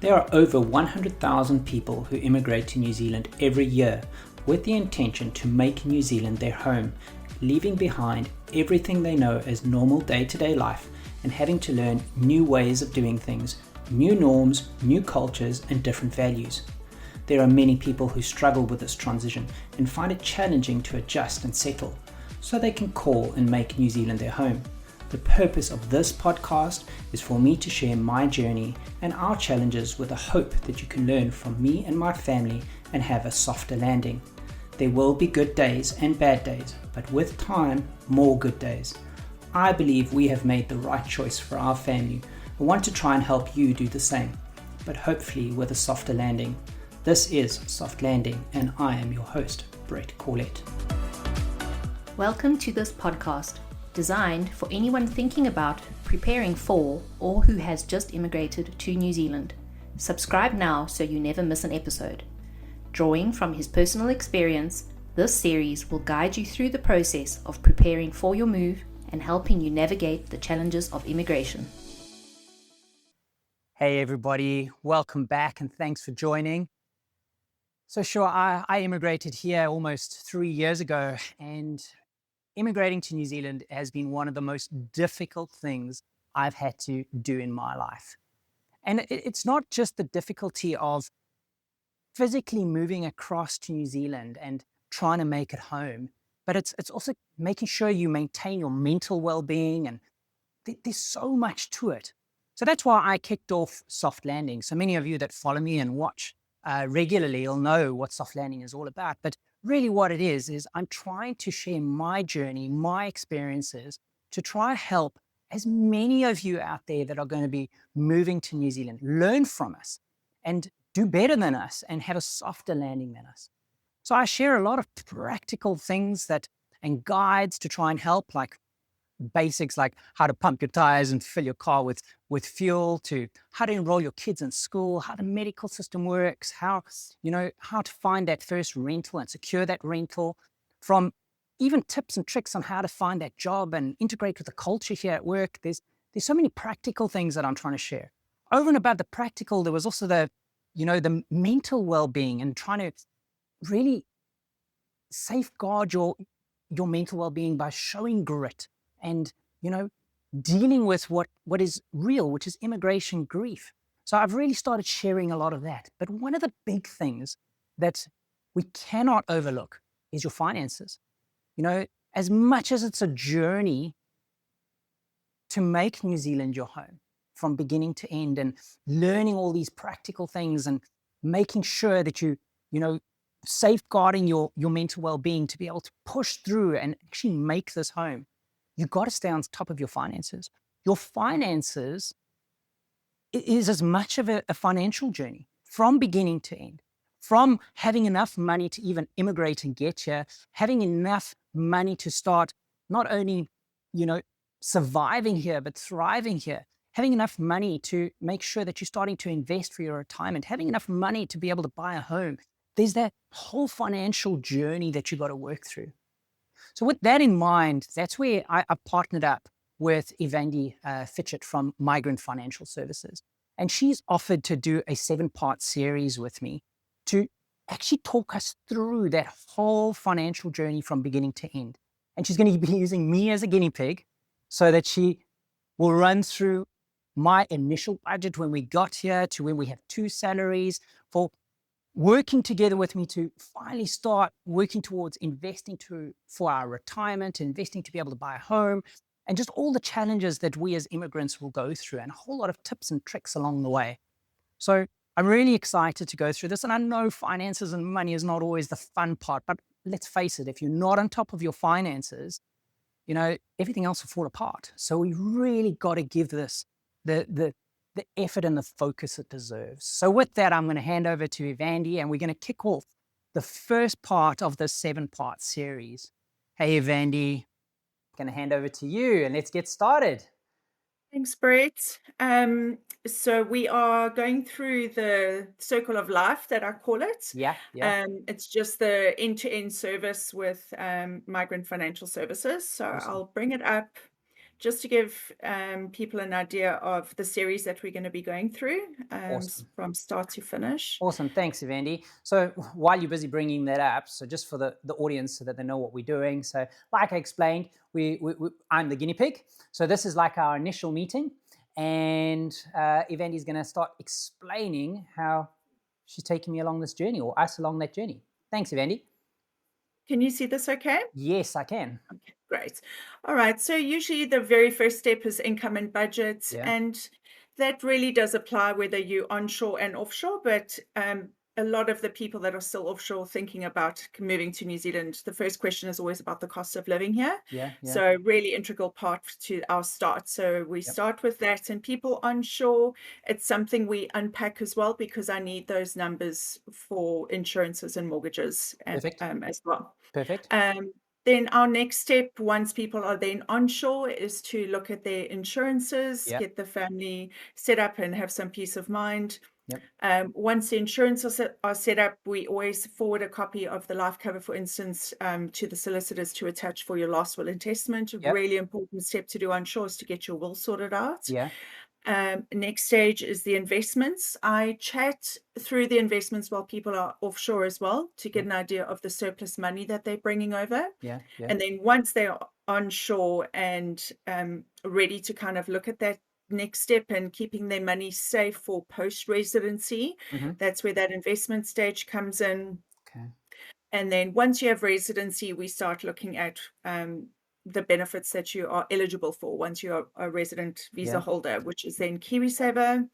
There are over 100,000 people who immigrate to New Zealand every year with the intention to make New Zealand their home, leaving behind everything they know as normal day-to-day life and having to learn new ways of doing things, new norms, new cultures, and different values. There are many people who struggle with this transition and find it challenging to adjust and settle, so they can call and make New Zealand their home. The purpose of this podcast is for me to share my journey and our challenges with the hope that you can learn from me and my family and have a softer landing. There will be good days and bad days, but with time, more good days. I believe we have made the right choice for our family. I want to try and help you do the same, but hopefully with a softer landing. This is Soft Landing, and I am your host, Brett Corlett. Welcome to this podcast, designed for anyone thinking about preparing for or who has just immigrated to New Zealand. Subscribe now so you never miss an episode. Drawing from his personal experience, this series will guide you through the process of preparing for your move and helping you navigate the challenges of immigration. Hey everybody, welcome back and thanks for joining. So sure, I immigrated here almost 3 years ago, and immigrating to New Zealand has been one of the most difficult things I've had to do in my life. And it's not just the difficulty of physically moving across to New Zealand and trying to make it home, but it's also making sure you maintain your mental well-being, and there's so much to it. So that's why I kicked off Soft Landing. So many of you that follow me and watch regularly will know what Soft Landing is all about. But really what it is I'm trying to share my journey, my experiences, to try and help as many of you out there that are going to be moving to New Zealand learn from us and do better than us and have a softer landing than us. So I share a lot of practical things and guides to try and help, like basics like how to pump your tires and fill your car with fuel, to how to enroll your kids in school, how the medical system works, how to find that first rental and secure that rental, from even tips and tricks on how to find that job and integrate with the culture here at work. There's so many practical things that I'm trying to share. Over and above the practical, there was also the mental well-being and trying to really safeguard your mental well-being by showing grit and, dealing with what is real, which is immigration grief. So I've really started sharing a lot of that. But one of the big things that we cannot overlook is your finances. As much as it's a journey to make New Zealand your home from beginning to end, and learning all these practical things and making sure that safeguarding your mental well-being to be able to push through and actually make this home, you've got to stay on top of your finances. Your finances is as much of a financial journey from beginning to end, from having enough money to even immigrate and get here, having enough money to start not only, surviving here, but thriving here, having enough money to make sure that you're starting to invest for your retirement, having enough money to be able to buy a home. There's that whole financial journey that you've got to work through. So with that in mind, that's where I partnered up with Ivandee Fitchet from Migrant Financial Services. And she's offered to do a 7-part series with me to actually talk us through that whole financial journey from beginning to end. And she's going to be using me as a guinea pig so that she will run through my initial budget when we got here to when we have 2 salaries, for working together with me to finally start working towards investing for our retirement, investing to be able to buy a home, and just all the challenges that we as immigrants will go through, and a whole lot of tips and tricks along the way. So I'm really excited to go through this. And I know finances and money is not always the fun part, but let's face it, if you're not on top of your finances, everything else will fall apart. So we really got to give this the effort and the focus it deserves. So with that, I'm going to hand over to Ivandee, and we're going to kick off the first part of this 7-part series. Hey, Ivandee, I'm going to hand over to you, and let's get started. Thanks, Brett. So we are going through the circle of life that I call it. Yeah. It's just the end-to-end service with Migrant Financial Services. So Awesome. I'll bring it up just to give people an idea of the series that we're going to be going through Awesome. from start to finish. Awesome. Thanks, Ivandee. So while you're busy bringing that up, so just for the audience so that they know what we're doing. So like I explained, I'm the guinea pig. So this is like our initial meeting. And Ivandee is going to start explaining how she's taking me along this journey, or us along that journey. Thanks, Ivandee. Can you see this okay? Yes, I can. Okay, great. All right. So usually the very first step is income and budget. Yeah. And that really does apply whether you're onshore and offshore. But a lot of the people that are still offshore thinking about moving to New Zealand, the first question is always about the cost of living here. Yeah. So really integral part to our start. So we start with that. And people onshore, it's something we unpack as well, because I need those numbers for insurances and mortgages Perfect. as well. Perfect. Then our next step, once people are then onshore, is to look at their insurances, Yeah. get the family set up and have some peace of mind. Yep. Once the insurances are set up, we always forward a copy of the life cover, for instance, to the solicitors to attach for your last will and testament. A Yep. really important step to do onshore is to get your will sorted out. Yeah. Next stage is the investments. I chat through the investments while people are offshore as well, to get an idea of the surplus money that they're bringing over. Yeah. Yeah. And then once they're onshore and ready to kind of look at that next step and keeping their money safe for post-residency, that's where that investment stage comes in. Okay. And then once you have residency, we start looking at the benefits that you are eligible for once you're a resident visa holder, which is then KiwiSaver,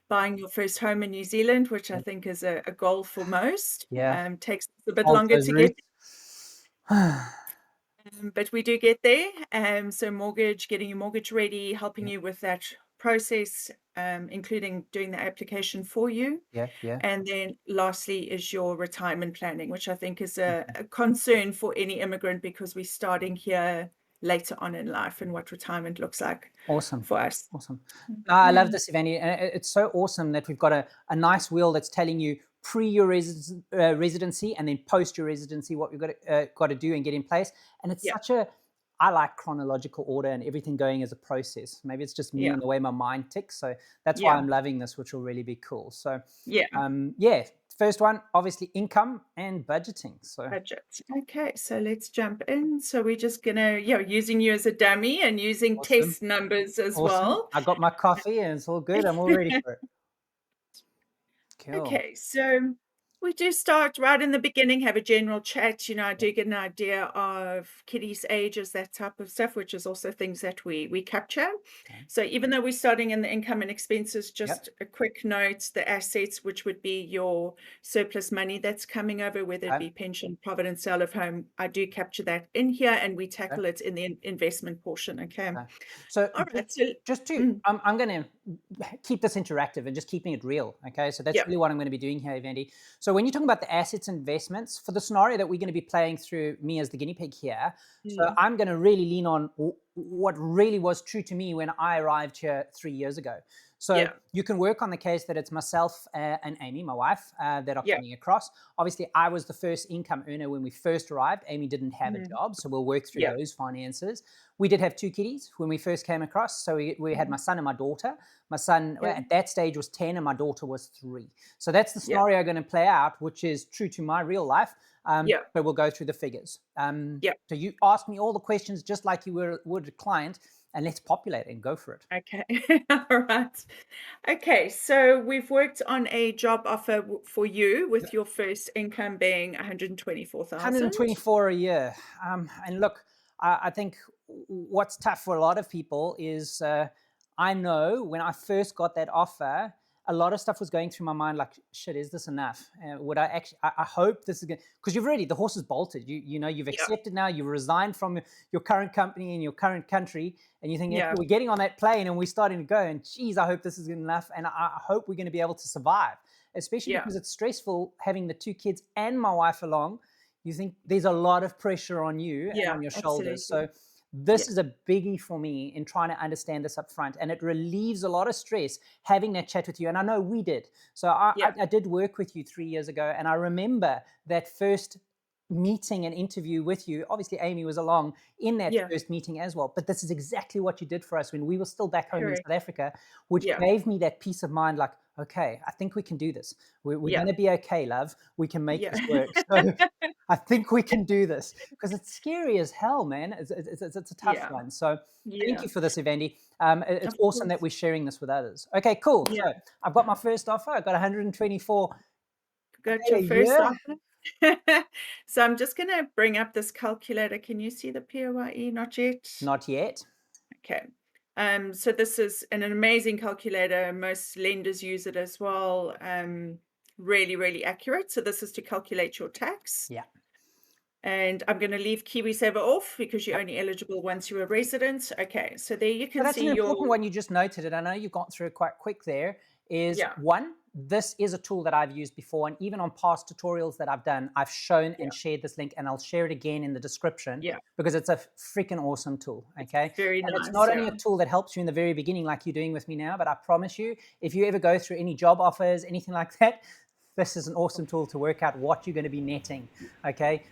buying your first home in New Zealand, which I think is a goal for most. Yeah. Takes a bit Hold longer those to get roots. but we do get there. So mortgage, getting your mortgage ready, helping you with that process, including doing the application for you. Yeah. Yeah. And then lastly is your retirement planning, which I think is a concern for any immigrant, because we're starting here later on in life and what retirement looks like Awesome. for us. Awesome. I love this, Ivandee. And it's so awesome that we've got a nice wheel that's telling you pre your residency and then post your residency what we've got to do and get in place. And it's I like chronological order and everything going as a process. Maybe it's just me and the way my mind ticks. So that's why I'm loving this, which will really be cool. So first one, obviously income and budgeting. So budget. Okay, so let's jump in. So we're just gonna using you as a dummy and using test numbers as well. I got my coffee and it's all good. I'm all ready for it. Cool. Okay, so we do start right in the beginning, have a general chat. I do get an idea of Kitty's ages, that type of stuff, which is also things that we capture. Okay. So even though we're starting in the income and expenses, just a quick note, the assets, which would be your surplus money that's coming over, whether it be pension, provident, sale of home, I do capture that in here and we tackle it in the investment portion. Okay. So, all right, so just to, I'm going to keep this interactive and just keeping it real. Okay. So that's really what I'm going to be doing here, Ivandee. So when you're talking about the assets and investments, for the scenario that we're going to be playing through, me as the guinea pig here, so I'm going to really lean on what really was true to me when I arrived here 3 years ago. So you can work on the case that it's myself and Amy, my wife, that are coming across. Obviously, I was the first income earner when we first arrived. Amy didn't have a job, so we'll work through those finances. We did have 2 kiddies when we first came across. So we had my son and my daughter. My son at that stage was 10 and my daughter was 3. So that's the scenario going to play out, which is true to my real life. But we'll go through the figures. So you ask me all the questions just like you would a client, and let's populate and go for it. Okay. All right. Okay. So we've worked on a job offer for you with your first income being 124,000. 124 a year. And look, I think what's tough for a lot of people is I know when I first got that offer, a lot of stuff was going through my mind like, shit, is this enough? Would I actually, I hope this is going to, because you've already, the horse is bolted. You've accepted now, you've resigned from your current company in your current country, and you think, we're getting on that plane and we're starting to go, and geez, I hope this is good enough. And I hope we're going to be able to survive, especially because it's stressful having the 2 kids and my wife along. You think there's a lot of pressure on you and on your shoulders. So this is a biggie for me in trying to understand this up front, and it relieves a lot of stress having that chat with you. And I know we did. So I did work with you 3 years ago, and I remember that first meeting and interview with you. Obviously, Amy was along in that Yeah, first meeting as well. But this is exactly what you did for us when we were still back home in correct. South Africa, which Yeah, gave me that peace of mind. Like, okay, I think we can do this. We're yeah, going to be okay, love. We can make yeah. this work. So I think we can do this because it's scary as hell, man. It's a tough Yeah, one. So thank yeah, you for this, Ivandee. It's of awesome that course. we're sharing this with others. Okay, cool. Yeah, So I've got my first offer. I got 124K got your a first year. offer. So I'm just gonna bring up this calculator. Can you see the PAYE? Not yet. Not yet. Okay. So this is an amazing calculator. Most lenders use it as well. Really, really accurate. So this is to calculate your tax. Yeah. And I'm going to leave KiwiSaver off because you're only eligible once you're a resident. Okay, so there you So can that's an see your, important one you just noted, and I know you got through it quite quick there, is yeah, one, this is a tool that I've used before, and even on past tutorials that I've done, I've shown yeah, and shared this link, and I'll share it again in the description yeah. because it's a freaking awesome tool, It's okay? very And it's nice. not only Yeah, a tool that helps you in the very beginning like you're doing with me now, but I promise you, if you ever go through any job offers, anything like that, this is an awesome tool to work out what you're going to be netting, okay?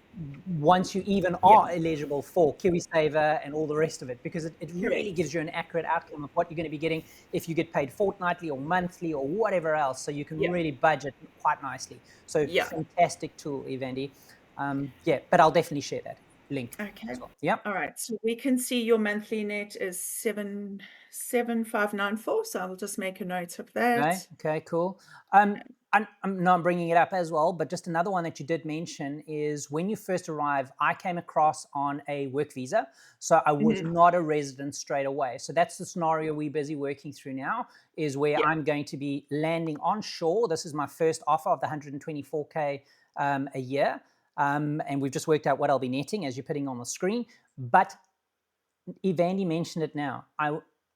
Once you even yeah, are eligible for KiwiSaver and all the rest of it, because it really correct. gives you an accurate outcome of what you're going to be getting if you get paid fortnightly or monthly or whatever else. So you can Yeah, really budget quite nicely. So yeah. fantastic tool, Ivandee. Yeah, but I'll definitely share that link Okay. as well. Yep. All right. So we can see your monthly net is 77594. So I'll just make a note of Okay. that. Okay. Cool. I'm not bringing it up as well, but just another one that you did mention is when you first arrived, I came across on a work visa, so I was Mhm. not a resident straight away. So that's the scenario we're busy working through now, is where Yeah. I'm going to be landing on shore. This is my first offer of the 124K a year, and we've just worked out what I'll be netting as you're putting on the screen. But Ivandee mentioned it now.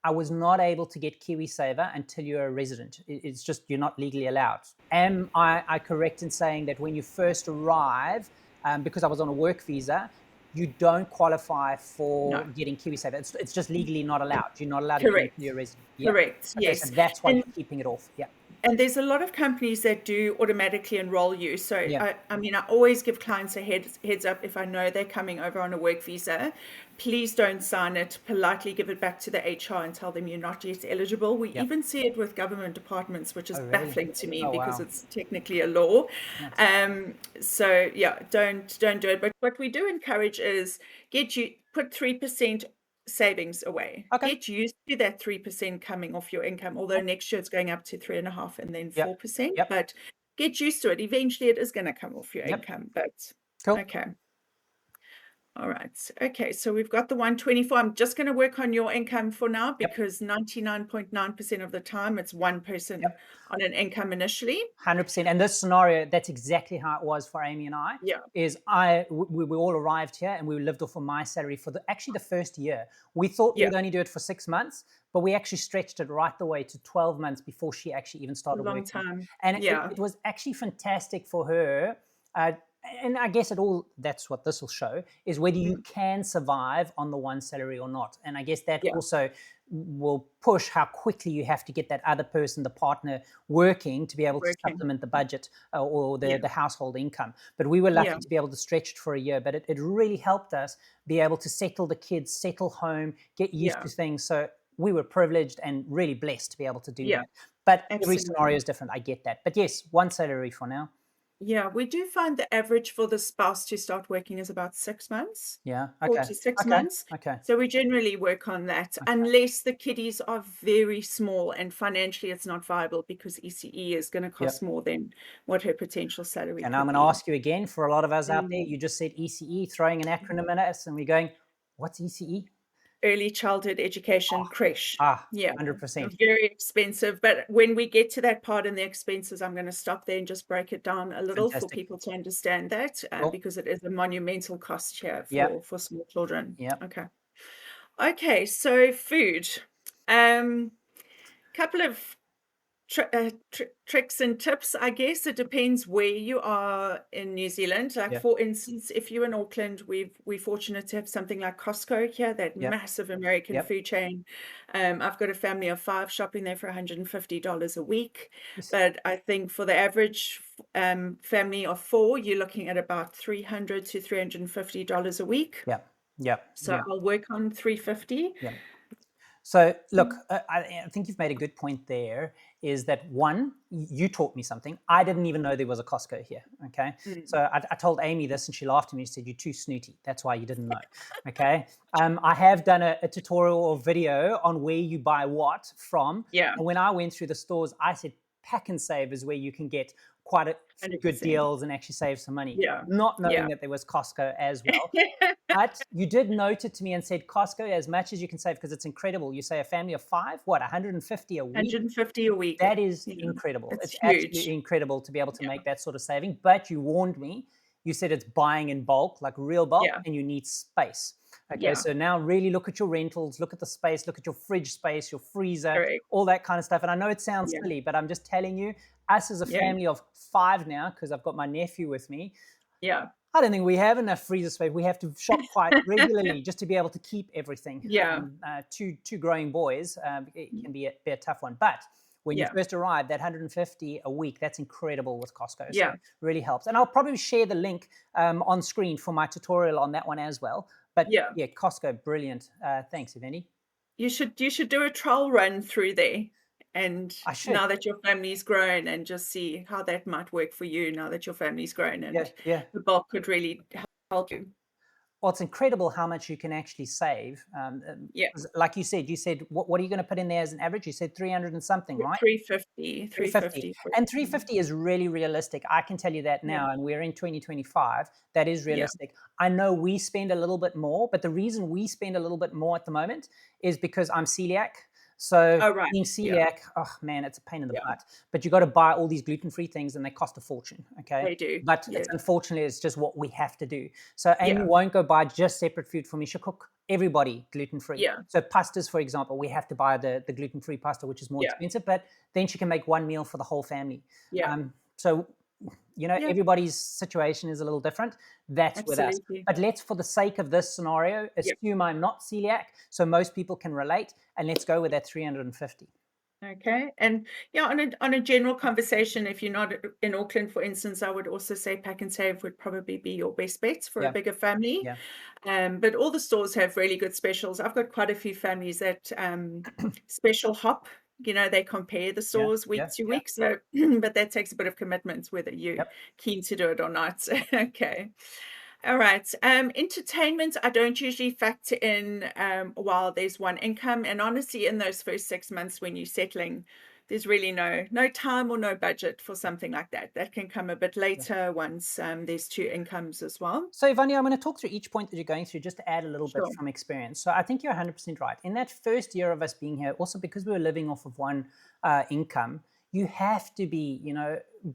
I was not able to get KiwiSaver until you're a resident. It's just you're not legally allowed. Am I correct in saying that when you first arrive, because I was on a work visa, you don't qualify for No. getting KiwiSaver? It's just legally not allowed. You're not allowed to get it until Correct. you're a resident. Yeah. Correct. Okay, so Yes. that's why And you're keeping it off. Yeah. And there's a lot of companies that do automatically enroll you. So Yeah. I mean, I always give clients a heads up if I know they're coming over on a work visa. Please don't sign it. Politely give it back to the HR and tell them you're not yet eligible. We Yep. even see it with government departments, which is Oh, really? baffling to me Oh, because wow. it's technically a law. That's, So yeah, don't do it. But what we do encourage is put 3% savings away. okay. Get used to that 3% coming off your income, although next year it's going up to 3.5 and then Yep. 4%. Yep. But get used to it. Eventually it is going to come off your Yep. income. But Cool. okay. All right. Okay. So we've got the 124. I'm just going to work on your income for now Yep. because 99.9% of the time it's one person Yep. on an income initially. 100%. And this scenario, that's exactly how it was for Amy and I. Yeah. Is we all arrived here and we lived off of my salary for actually the first year. We thought Yeah. we'd only do it for 6 months, but we actually stretched it right the way to 12 months before she actually even started Long working. time. And Yeah. it was actually fantastic for her. And I guess that's what this will show, is whether you can survive on the one salary or not. And I guess that Yeah. also will push how quickly you have to get that other person, the partner, working to be able to Working. supplement the budget or Yeah. the household income. But we were Yeah. lucky to be able to stretch it for a year. But it really helped us be able to settle the kids, settle home, get used Yeah. to things. So we were privileged and really blessed to be able to do Yeah. that. But every Absolutely. scenario is different. I get that. But yes, one salary for now. Yeah, we do find the average for the spouse to start working is about 6 months, Yeah. 4 Okay. to 6 Okay. months. Okay. So we generally work on that unless the kiddies are very small and financially it's not viable because ECE is going to cost Yep. more than what her potential salary And I'm could going to be. ask you again, for a lot of us out there, Mm. you just said ECE, throwing an acronym at us, and we're going, what's ECE? Early childhood education creche. Yeah, 100%. very expensive. But when we get to that part in the expenses, I'm going to stop there and just break it down a little for Fantastic. people to understand that Cool. because it is a monumental cost here Yep. for small children. Yep. Okay. Okay, so food. Couple of tricks and tips, I guess. It depends where you are in New Zealand. Like Yep. for instance, if you're in Auckland, we're fortunate to have something like Costco here, that Yep. massive American Yep. food chain. I've got a family of 5 shopping there for $150 a week. Yes. But I think for the average family of 4, you're looking at about $300 to $350 a week. Yeah. Yeah. So Yeah. I'll work on 350. Yeah. So look, I think you've made a good point there, is that one, you taught me something. I didn't even know there was a Costco here, okay? So I told Amy this and she laughed at me and said, you're too snooty. That's why you didn't know, okay? I have done a tutorial or video on where you buy what from. Yeah, And when I went through the stores, I said, Pack and Save is where you can get quite a few good 100%. deals and actually save some money, Yeah, not knowing yeah. that there was Costco as well. But you did note it to me and said, Costco, as much as you can save, because it's incredible. You say a family of 5, what, 150 a week? 150 a week. That is Yeah, incredible. it's It's huge. absolutely incredible to be able to Yeah. make that sort of saving. But you warned me. You said it's buying in bulk, like real bulk, Yeah. and you need space. Okay, Yeah. so now really look at your rentals, look at the space, look at your fridge space, your freezer, Correct. all that kind of stuff. And I know it sounds Yeah. silly, but I'm just telling you, us as a Yeah. family of 5 now, because I've got my nephew with me, Yeah. I don't think we have enough freezer space. We have to shop quite regularly just to be able to keep everything. Yeah. Two growing boys, it can be a tough one. But when you Yeah. first arrive, that 150 a week, that's incredible with Costco. So Yeah. it really helps. And I'll probably share the link on screen for my tutorial on that one as well. But Yeah. yeah, Costco, brilliant. Thanks, Ivandee. You should do a trial run through there, and I should. now that your family's grown, and just see how that might work for you now that your family's grown, Yeah, and yeah. the bulk could really help you. Well, it's incredible how much you can actually save. Yeah. 'Cause like you said, what are you going to put in there as an average? You said 300 and something, right? 350. 350. And 350 is really realistic. I can tell you that Yeah. now, and we're in 2025. That is Yeah. realistic. I know we spend a little bit more, but the reason we spend a little bit more at the moment is because I'm celiac. So Oh, right. being Yeah. celiac, oh man, it's a pain in the Yeah. butt. But you got to buy all these gluten-free things and they cost a fortune, okay? They do. But Yeah. unfortunately, it's just what we have to do. So Amy Yeah. won't go buy just separate food for me. She'll cook everybody gluten-free. Yeah. So pastas, for example, we have to buy the gluten-free pasta, which is more Yeah. expensive, but then she can make one meal for the whole family. Yeah. So, Yeah. everybody's situation is a little different. That's with us. Absolutely. But let's, for the sake of this scenario, assume I'm not celiac, so most people can relate, and let's go with that 350. Okay. And yeah, on a general conversation, if you're not in Auckland, for instance, I would also say Pack and Save would probably be your best bets for Yeah. a bigger family. Yeah. But all the stores have really good specials. I've got quite a few families that special hop. They compare the stores week to week. So, but that takes a bit of commitment, whether you're Yep. keen to do it or not. Okay. All right. Entertainment, I don't usually factor in while there's one income. And honestly, in those first 6 months when you're settling, there's really no time or no budget for something like that. That can come a bit later once there's 2 incomes as well. So, Ivandee, I'm going to talk through each point that you're going through just to add a little Sure. bit from experience. So I think you're 100% right. In that first year of us being here, also because we were living off of one income, you have to be,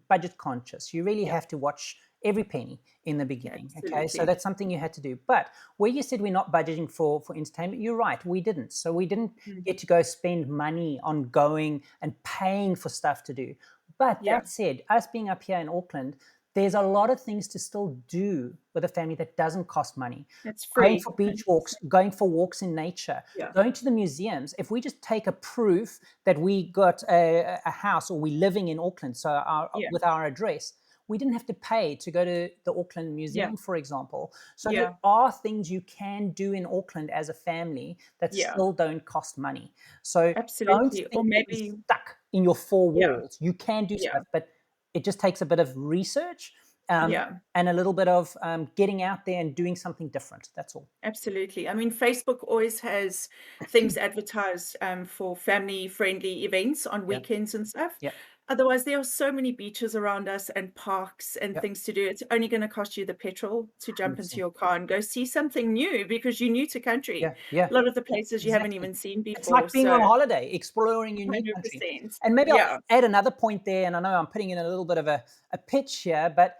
budget conscious. You really have to watch every penny in the beginning. Okay, so Absolutely. that's something you had to do. But where you said we're not budgeting for entertainment, you're right, we didn't. So we didn't get to go spend money on going and paying for stuff to do. But Yeah. that said, us being up here in Auckland, there's a lot of things to still do with a family that doesn't cost money. It's Going free. for beach walks, going for walks in nature, Yeah. going to the museums. If we just take a proof that we got a house or we're living in Auckland, so Yeah. with our address, we didn't have to pay to go to the Auckland Museum, for example. So Yeah. there are things you can do in Auckland as a family that Yeah. still don't cost money. So don't Absolutely. think Or that maybe, you're stuck in your 4 yeah. walls. You can do Yeah. stuff, but it just takes a bit of research Yeah. and a little bit of getting out there and doing something different. That's all. Absolutely. I mean, Facebook always has things advertised for family-friendly events on Yeah. weekends and stuff. Yeah. Otherwise, there are so many beaches around us and parks and Yeah. things to do. It's only going to cost you the petrol to jump into 100%. your car and go see something new because you're new to country. Yeah. Yeah. A lot of the places you haven't Exactly. even seen It's like before. being on So holiday, exploring your new country. 100%. And maybe Yeah. I'll add another point there, and I know I'm putting in a little bit of a pitch here, but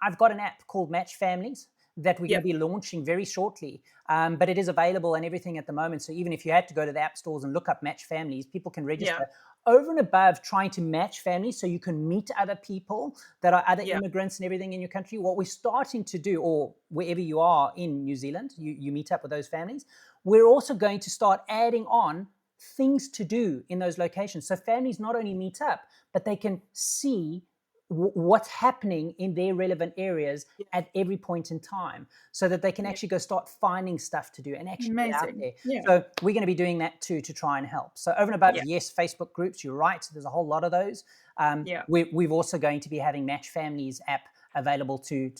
I've got an app called Match Families that we're going to be launching very shortly. But it is available and everything at the moment. So even if you had to go to the app stores and look up Match Families, people can register. Yeah. Over and above trying to match families so you can meet other people that are other Yeah. immigrants and everything in your country, what we're starting to do, or wherever you are in New Zealand, you meet up with those families, we're also going to start adding on things to do in those locations. So families not only meet up, but they can see what's happening in their relevant areas Yeah. at every point in time, so that they can Yeah. actually go start finding stuff to do and actually get out Amazing. there. Yeah. So we're going to be doing that too, to try and help. So over and above, Yeah. yes, Facebook groups, you're right, there's a whole lot of those. Yeah. We've also going to be having Match Families app available to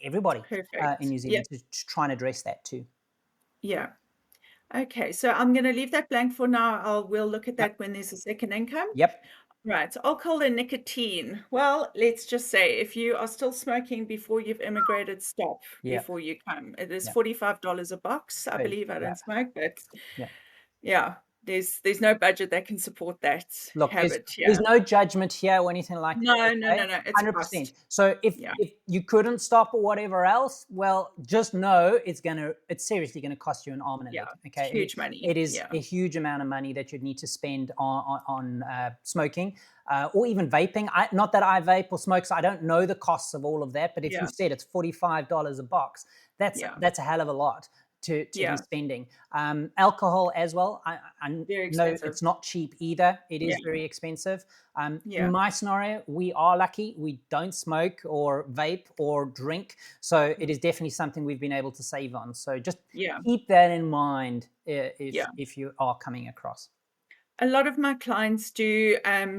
everybody in Perfect. New Yeah. Zealand, to try and address that too. Yeah. Okay. So I'm going to leave that blank for now. We'll look at Yep. that when there's a second income. Yep. Right. Alcohol and nicotine. Well, let's just say if you are still smoking before you've immigrated, stop Yeah. before you come. It is Yeah. $45 a box. I Crazy. believe I Yeah. don't smoke, but Yeah. yeah, there's no budget that can support that Look, habit. there's Yeah. no judgment here or anything like No, that, no, okay? no, no. It's a 100%. cost. So if Yeah. you couldn't stop or whatever else, well, just know it's seriously gonna cost you an arm and a Yeah. leg, It's okay? huge money. It is Yeah. a huge amount of money that you'd need to spend on smoking, or even vaping. Not that I vape or smoke, so I don't know the costs of all of that, but if you Yeah. said it's $45 a box, Yeah. that's a hell of a lot to be Yeah. spending. Alcohol as well. I Very know expensive. it's not cheap either. It is Yeah. very expensive. Yeah. In my scenario, we are lucky. We don't smoke or vape or drink. So it is definitely something we've been able to save on. So just Yeah. keep that in mind Yeah. if you are coming across. A lot of my clients do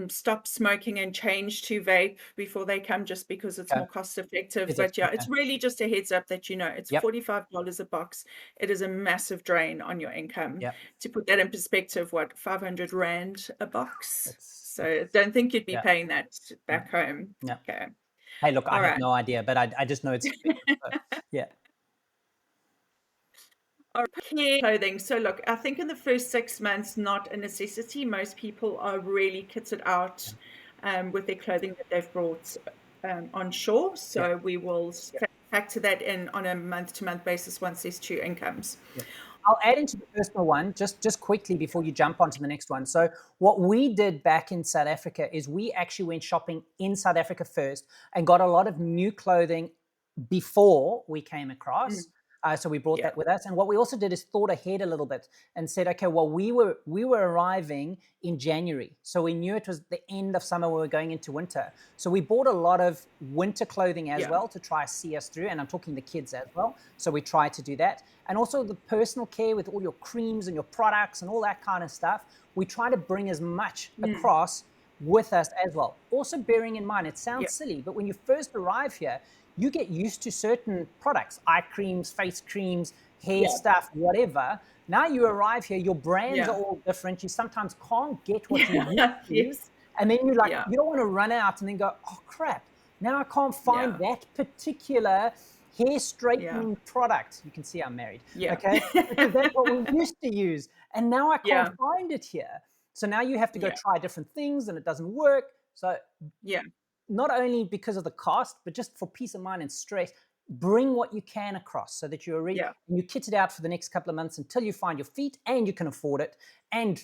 stop smoking and change to vape before they come, just because it's Okay. more cost effective. Is it? But yeah, Okay. it's really just a heads up that it's Yep. $45 a box. It is a massive drain on your income. Yep. To put that in perspective, what, 500 Rand a box? It's So don't think you'd be yeah. paying that back home. Yeah. Okay. Hey, look, I All have right. no idea, but I just know it's expensive. So, yeah. Or clothing. So look, I think in the first 6 months, not a necessity. Most people are really kitted out with their clothing that they've brought on shore. So we will factor that in on a month-to-month basis once there's two incomes. Yeah. I'll add into the personal one just quickly before you jump onto the next one. So what we did back in South Africa is we actually went shopping in South Africa first and got a lot of new clothing before we came across. So we brought Yeah. that with us. And what we also did is thought ahead a little bit and said, okay, well, we were arriving in January. So we knew it was the end of summer, we were going into winter. So we bought a lot of winter clothing as well to try see us through. And I'm talking the kids as well. So we tried to do that. And also the personal care with all your creams and your products and all that kind of stuff. We try to bring as much across with us as well. Also bearing in mind, it sounds silly, but when you first arrive here, you get used to certain products, eye creams, face creams, hair stuff, whatever. Now you arrive here, your brands are all different. You sometimes can't get what you used to. Yes. And then you're like, you don't want to run out and then go, oh crap, now I can't find that particular hair straightening product. You can see I'm married. Yeah. Okay. Because that's what we used to use. And now I can't find it here. So now you have to go try different things and it doesn't work. So not only because of the cost, but just for peace of mind and stress, bring what you can across so that you're already, you kit it out for the next couple of months until you find your feet and you can afford it. And,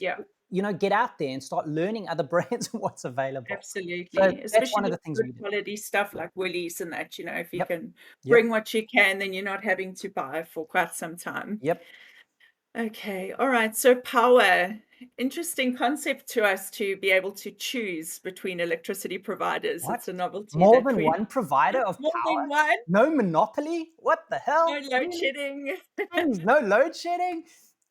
get out there and start learning other brands and what's available. Absolutely. So Especially that's one of the things we good do. quality stuff like Woolies and that, if you can Yep. bring what you can, then you're not having to buy for quite some time. Yep. Okay. All right. So power. Interesting concept to us to be able to choose between electricity providers. What? It's a novelty. More that than one provider of More power? than one. No monopoly? What the hell? No load shedding. Jeez, no load shedding?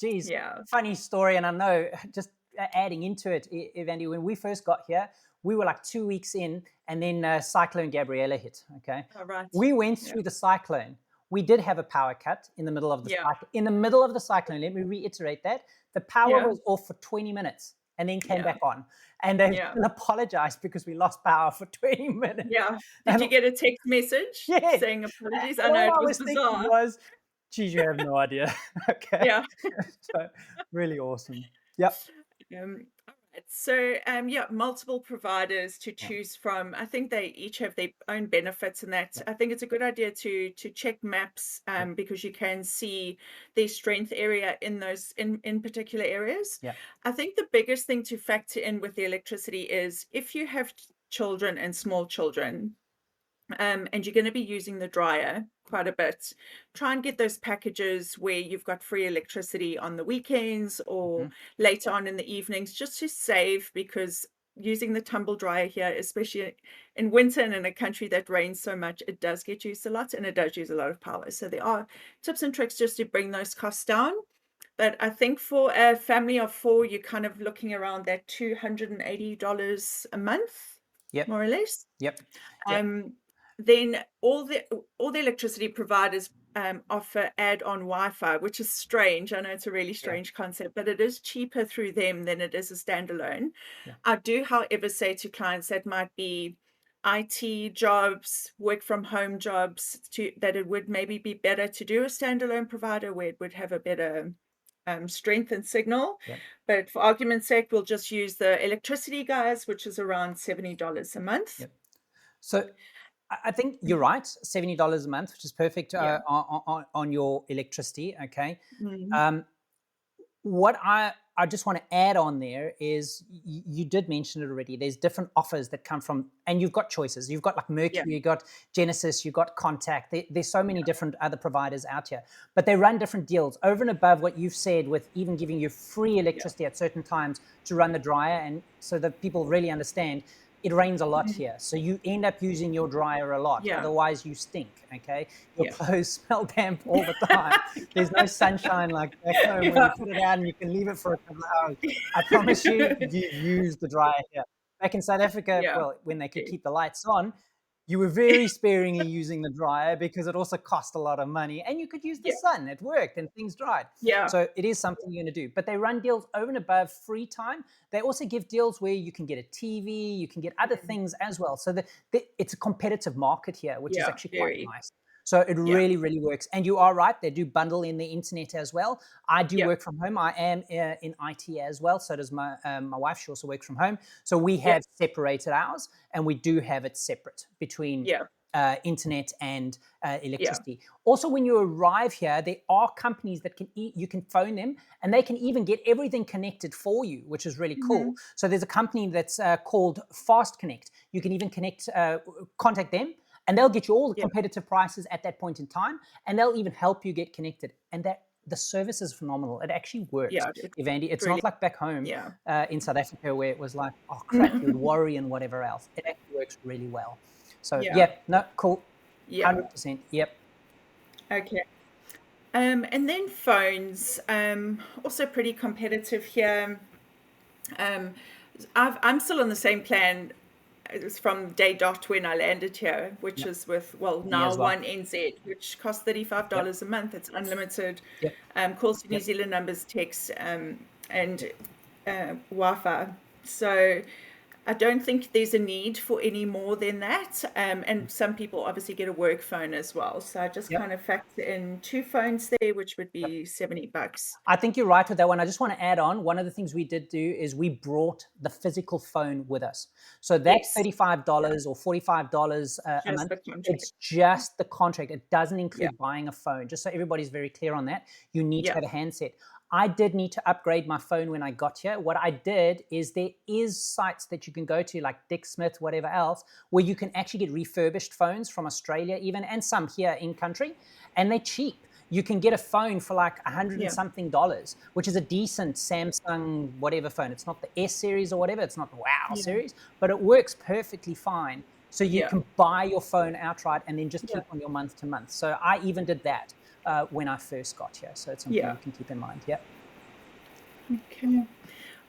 Jeez. Yeah. Funny story. And I know, just adding into it, Ivandee, when we first got here, we were like 2 weeks in and then Cyclone Gabriella hit, okay? All right. We went through the cyclone. We did have a power cut in the middle of the cyclone. In the middle of the cyclone, let me reiterate that. The power was off for 20 minutes and then came back on. And they apologized because we lost power for 20 minutes. Yeah. Did you get a text message saying apologies? I know it was bizarre. Was, geez, you have no idea. Okay. Yeah. So really awesome. Yep. All right. So, multiple providers to choose from. I think they each have their own benefits in that. I think it's a good idea to check maps because you can see their strength area in those in particular areas. Yeah. I think the biggest thing to factor in with the electricity is if you have children and small children, and you're going to be using the dryer quite a bit, try and get those packages where you've got free electricity on the weekends or later on in the evenings, just to save, because using the tumble dryer here, especially in winter and in a country that rains so much, it does get used a lot and it does use a lot of power. So there are tips and tricks just to bring those costs down. But I think for a family of 4, you're kind of looking around that $280 a month, Yep. more or less. Yep. Then all the electricity providers offer add-on Wi-Fi, which is strange. I know it's a really strange concept, but it is cheaper through them than it is a standalone. Yeah. I do, however, say to clients that might be IT jobs, work from home jobs, that it would maybe be better to do a standalone provider where it would have a better strength and signal. Yep. But for argument's sake, we'll just use the electricity guys, which is around $70 a month. Yep. So I think you're right, $70 a month, which is perfect on your electricity. Okay. What I just want to add on there is you did mention it already. There's different offers that come from, and you've got choices. You've got like Mercury, you've got Genesis, you've got Contact. There's so many different other providers out here, but they run different deals over and above what you've said with even giving you free electricity at certain times to run the dryer. And so that people really understand, it rains a lot here. So you end up using your dryer a lot. Otherwise you stink, okay? Your clothes smell damp all the time. There's no sunshine like back home when you put it out and you can leave it for a couple of hours. I promise you, you use the dryer here. Back in South Africa, well, when they could keep the lights on, you were very sparingly using the dryer because it also cost a lot of money, and you could use the sun. It worked and things dried. So it is something you're going to do. But they run deals over and above free time. They also give deals where you can get a TV, you can get other things as well. So it's a competitive market here, which is actually quite nice. So it really, really works. And you are right, they do bundle in the internet as well. I do work from home. I am in IT as well. So does my wife. She also works from home. So we have separated ours, and we do have it separate between internet and electricity. Also, when you arrive here, there are companies that you can phone them, and they can even get everything connected for you, which is really cool. So there's a company that's called Fast Connect. You can even contact them, and they'll get you all the competitive prices at that point in time, and they'll even help you get connected. And the service is phenomenal. It actually works, Ivandee. It's not like back home in South Africa where it was like, oh crap, you would worry and whatever else. It actually works really well. So cool. 100%. Yep. Okay. And then phones, also pretty competitive here. I'm still on the same plan. It was from day dot when I landed here, which is with, now One NZ, which costs $35 a month. It's unlimited, calls to New Zealand numbers, text, and Wi-Fi. So I don't think there's a need for any more than that. And some people obviously get a work phone as well. So I just kind of factor in 2 phones there, which would be $70. I think you're right with that one. I just want to add on, one of the things we did do is we brought the physical phone with us. So that's $35 or $45 a month. It's just the contract. It doesn't include buying a phone. Just so everybody's very clear on that, you need to have a handset. I did need to upgrade my phone when I got here. What I did is there is sites that you can go to, like Dick Smith, whatever else, where you can actually get refurbished phones from Australia even, and some here in country, and they're cheap. You can get a phone for like $100 and something, which is a decent Samsung whatever phone. It's not the S series or whatever. It's not the Wow series, but it works perfectly fine. So you can buy your phone outright and then just keep on your month to month. So I even did that when I first got here. So it's something you can keep in mind. Okay.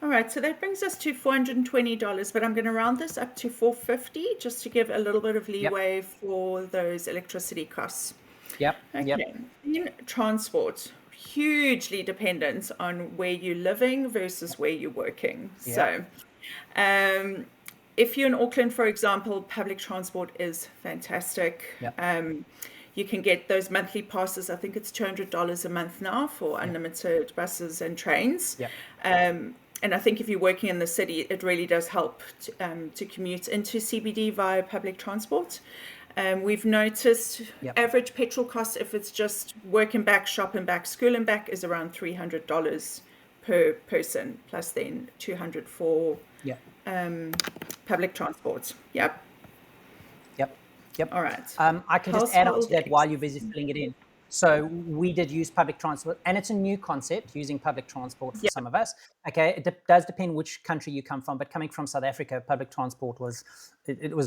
All right. So that brings us to $420, but I'm going to round this up to $450 just to give a little bit of leeway for those electricity costs. Okay. In transport, hugely dependent on where you're living versus where you're working. So if you're in Auckland, for example, public transport is fantastic. You can get those monthly passes. I think it's $200 a month now for unlimited buses and trains. And I think if you're working in the city, it really does help to commute into CBD via public transport. We've noticed average petrol costs, if it's just work and back, shop and back, school and back, is around $300 per person, plus then $200 for public transport. All right. I can just add on to that while you're busy filling it in. So we did use public transport, and it's a new concept, using public transport for some of us. Okay, it does depend which country you come from, but coming from South Africa, public transport was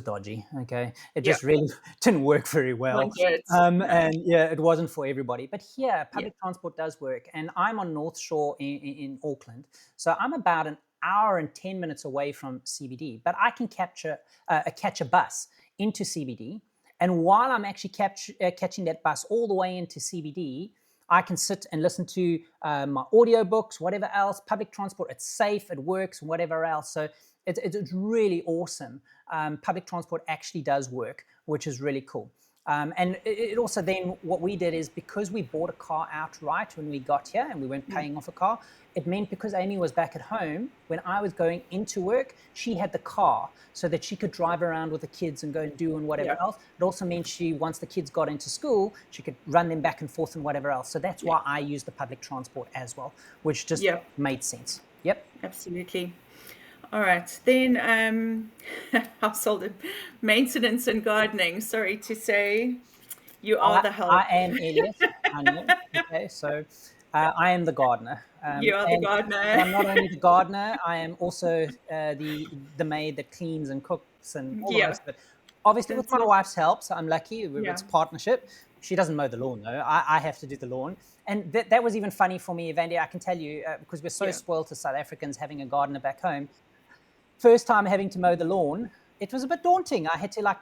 dodgy. Okay, it Yeah. just really didn't work very well. Won't do it. No. And yeah, it wasn't for everybody. But here, Yeah. public transport does work, and I'm on North Shore in Auckland, so I'm about an hour and 10 minutes away from CBD, but I can catch a bus into CBD. And while I'm actually catching that bus all the way into CBD, I can sit and listen to my audiobooks, whatever else, public transport. It's safe, it works, whatever else. So it's really awesome. Public transport actually does work, which is really cool. And it also then, what we did is, because we bought a car outright when we got here and we weren't paying off a car, it meant because Amy was back at home, when I was going into work, she had the car so that she could drive around with the kids and go and do and whatever else. It also meant once the kids got into school, she could run them back and forth and whatever else. So that's why I used the public transport as well, which just made sense. Yep. Absolutely. All right, then household maintenance and gardening. Sorry to say, you are the help. I am Elias. I know. Okay, so I am the gardener. You are the gardener. I'm not only the gardener, I am also the maid that cleans and cooks and all the rest of it. Obviously, with my wife's help, so I'm lucky. It's a partnership. She doesn't mow the lawn, though. I have to do the lawn. And that was even funny for me, Ivandee, I can tell you, because we're so spoiled as South Africans having a gardener back home. First time having to mow the lawn, it was a bit daunting. I had to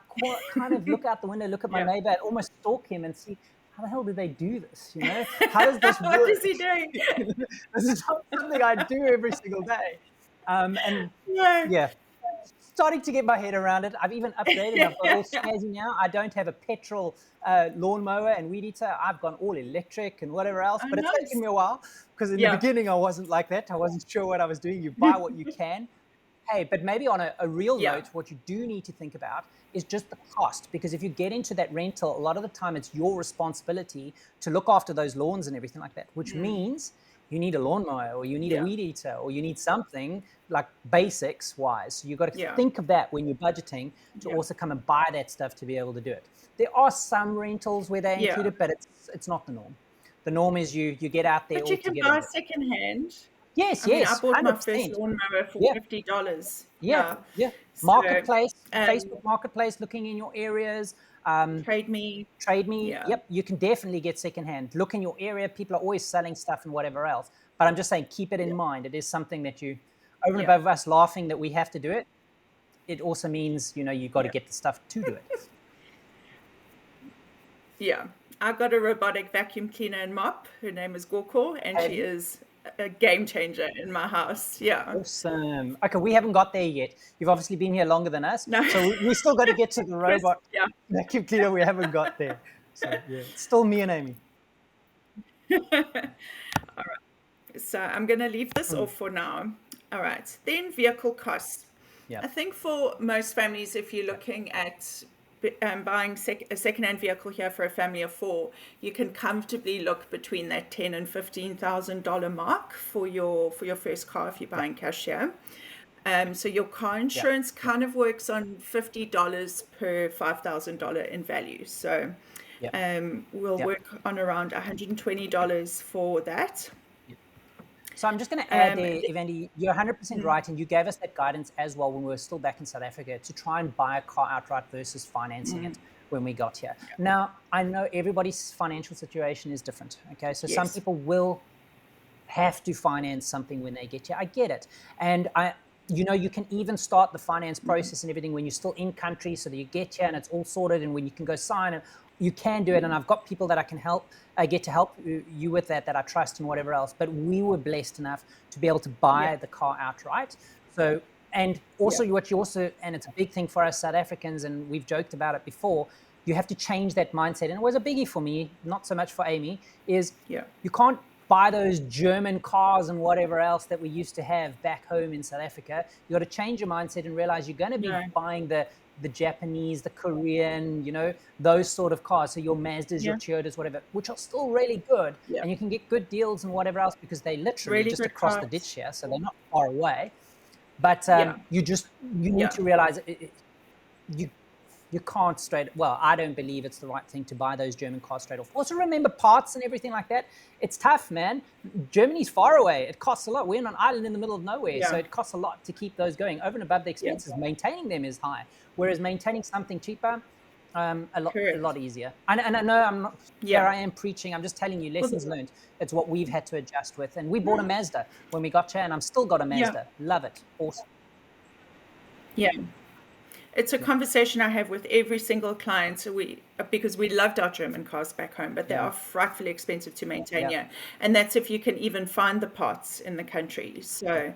kind of look out the window, look at my neighbor, and almost stalk him and see, how the hell do they do this? You know, how does this work? What is he doing? This is not something I do every single day. Starting to get my head around it. I've even upgraded. I've got all snazzy now. I don't have a petrol lawnmower and weed eater. I've gone all electric and whatever else. But it's taken me a while, because in the beginning I wasn't like that. I wasn't sure what I was doing. You buy what you can. Hey, but maybe on a real note, what you do need to think about is just the cost. Because if you get into that rental, a lot of the time it's your responsibility to look after those lawns and everything like that, which means you need a lawnmower, or you need a weed eater, or you need something like basics wise. So you've got to think of that when you're budgeting, to also come and buy that stuff to be able to do it. There are some rentals where they include it, but it's not the norm. The norm is you get out there. But you can buy secondhand. Yes, I bought 100%. my first lawnmower for $50. Yeah. Marketplace, Facebook Marketplace, looking in your areas. Trade Me. Yep, you can definitely get secondhand. Look in your area. People are always selling stuff and whatever else. But I'm just saying, keep it in mind. It is something that you, over and above us laughing that we have to do it, it also means, you've got to get the stuff to do it. Yeah. I got a robotic vacuum cleaner and mop. Her name is Gorko, and she is a game changer in my house. Yeah. Awesome. Okay, we haven't got there yet. You've obviously been here longer than us. No. So we still got to get to the robot vacuum cleaner. We haven't got there. So it's still me and Amy. All right. So I'm going to leave this off for now. All right. Then vehicle costs. I think for most families, if you're looking at buying a second-hand vehicle here for a family of 4, you can comfortably look between that $10,000 and $15,000 mark for your first car if you're buying cash here. So your car insurance kind of works on $50 per $5,000 in value. So we'll work on around $120 for that. So I'm just going to add there, Ivandee, you're 100% right, and you gave us that guidance as well when we were still back in South Africa, to try and buy a car outright versus financing it when we got here. Now, I know everybody's financial situation is different, okay? So some people will have to finance something when they get here. I get it. And you can even start the finance process and everything when you're still in country, so that you get here and it's all sorted, and when you can go sign it, you can do it. And I've got people that I can get to help you with that I trust and whatever else. But we were blessed enough to be able to buy the car outright. So, and also what you also, and it's a big thing for us South Africans, and we've joked about it before, you have to change that mindset. And it was a biggie for me, not so much for Amy, is you can't buy those German cars and whatever else that we used to have back home in South Africa. You got to change your mindset and realize you're going to be buying the Japanese, the Korean, those sort of cars. So your Mazdas, your Toyotas, whatever, which are still really good. And you can get good deals and whatever else, because they literally really just across the ditch here. So they're not far away. But you need to realize You can't I don't believe it's the right thing to buy those German cars straight off. Also remember parts and everything like that. It's tough, man. Germany's far away. It costs a lot. We're on an island in the middle of nowhere. So it costs a lot to keep those going. Over and above the expenses, maintaining them is high. Whereas maintaining something cheaper, a lot easier. And I know I'm not, here I am preaching. I'm just telling you lessons learned. It's what we've had to adjust with. And we bought a Mazda when we got here, and I'm still got a Mazda. Love it. Awesome. Yeah. It's a conversation I have with every single client. So because we loved our German cars back home, but they are frightfully expensive to maintain here. And that's if you can even find the parts in the country. So,